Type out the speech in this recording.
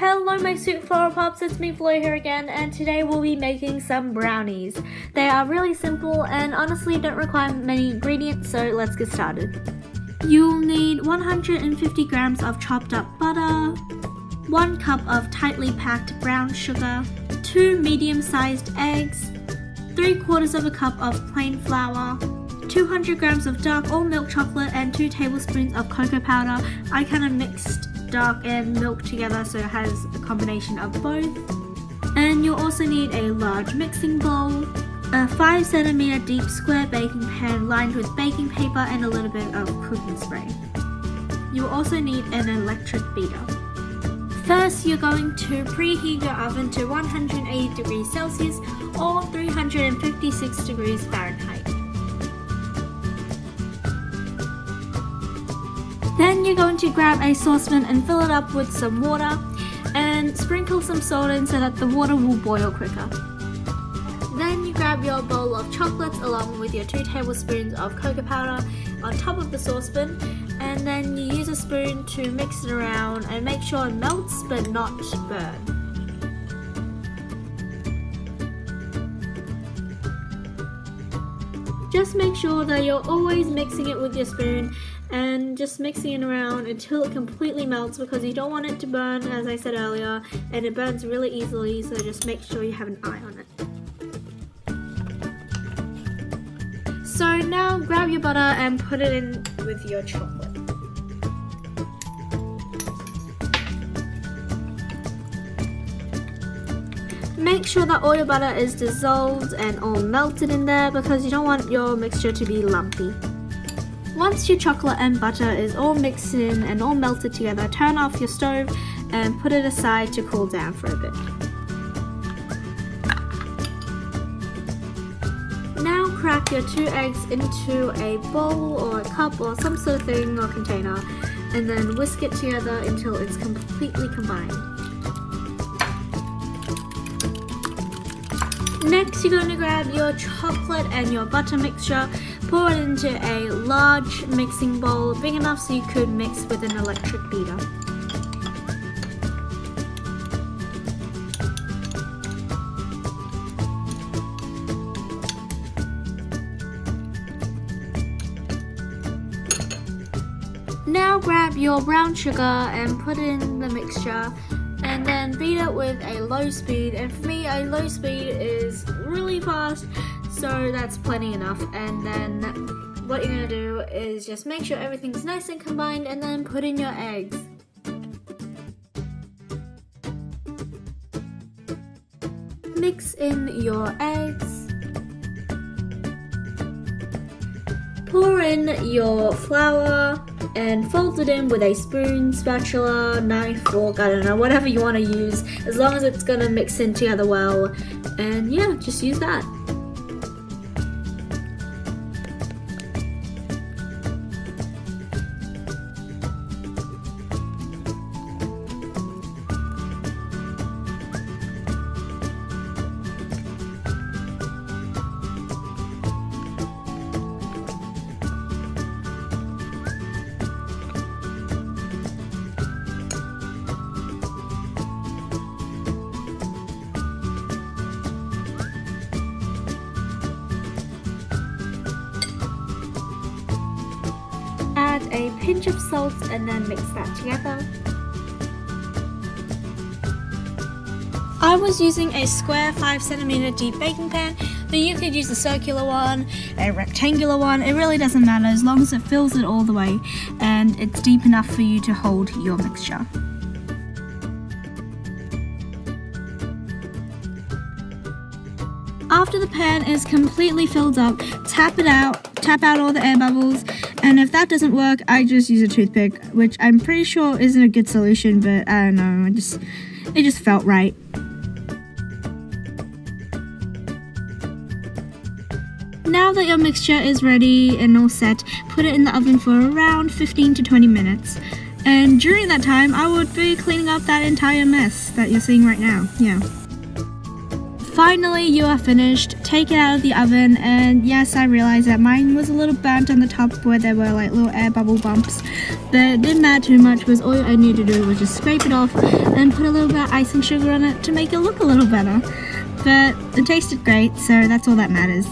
Hello my sweet flower pups, it's me Flo here again, and today we'll be making some brownies. They are really simple and honestly don't require many ingredients, so let's get started. You'll need 150 grams of chopped up butter, 1 cup of tightly packed brown sugar, 2 medium-sized eggs, 3/4 of a cup of plain flour, 200 grams of dark or milk chocolate, and 2 tablespoons of cocoa powder. I kind of mixed dark and milk together so it has a combination of both. And you'll also need a large mixing bowl, a 5 centimeter deep square baking pan lined with baking paper and a little bit of cooking spray. You'll also need an electric beater. First, you're going to preheat your oven to 180 degrees Celsius or 356 degrees Fahrenheit. Then you're going to grab a saucepan and fill it up with some water and sprinkle some salt in so that the water will boil quicker. Then you grab your bowl of chocolates along with your 2 tablespoons of cocoa powder on top of the saucepan, and then you use a spoon to mix it around and make sure it melts but not burn. Just make sure that you're always mixing it with your spoon and just mixing it around until it completely melts, because you don't want it to burn, as I said earlier, and it burns really easily, so just make sure you have an eye on it. So now grab your butter and put it in with your chocolate. Make sure that all your butter is dissolved and all melted in there, because you don't want your mixture to be lumpy. Once your chocolate and butter is all mixed in and all melted together, turn off your stove and put it aside to cool down for a bit. Now crack your 2 eggs into a bowl or a cup or some sort of thing or container, and then whisk it together until it's completely combined. Next, you're going to grab your chocolate and your butter mixture, pour it into a large mixing bowl, big enough so you could mix with an electric beater. Now grab your brown sugar and put it in the mixture, and then beat it with a low speed. And for me, a low speed is really fast, so that's plenty enough. And then what you're going to do is just make sure everything's nice and combined, and then put in your eggs. Mix in your eggs. Pour in your flour and fold it in with a spoon, spatula, knife, fork, I don't know, whatever you want to use, as long as it's going to mix in together well. And yeah, just use that. Add a pinch of salt and then mix that together. I was using a square 5 centimeter deep baking pan, but you could use a circular one, a rectangular one. It really doesn't matter as long as it fills it all the way and it's deep enough for you to hold your mixture. After the pan is completely filled up, tap out all the air bubbles, and if that doesn't work, I just use a toothpick, which I'm pretty sure isn't a good solution, but I don't know, it just felt right. Now that your mixture is ready and all set, put it in the oven for around 15 to 20 minutes. And during that time, I would be cleaning up that entire mess that you're seeing right now. Yeah. Finally, you are finished. Take it out of the oven, and yes, I realized that mine was a little burnt on the top where there were like little air bubble bumps, but it didn't matter too much because all I needed to do was just scrape it off and put a little bit of icing sugar on it to make it look a little better. But it tasted great, so that's all that matters.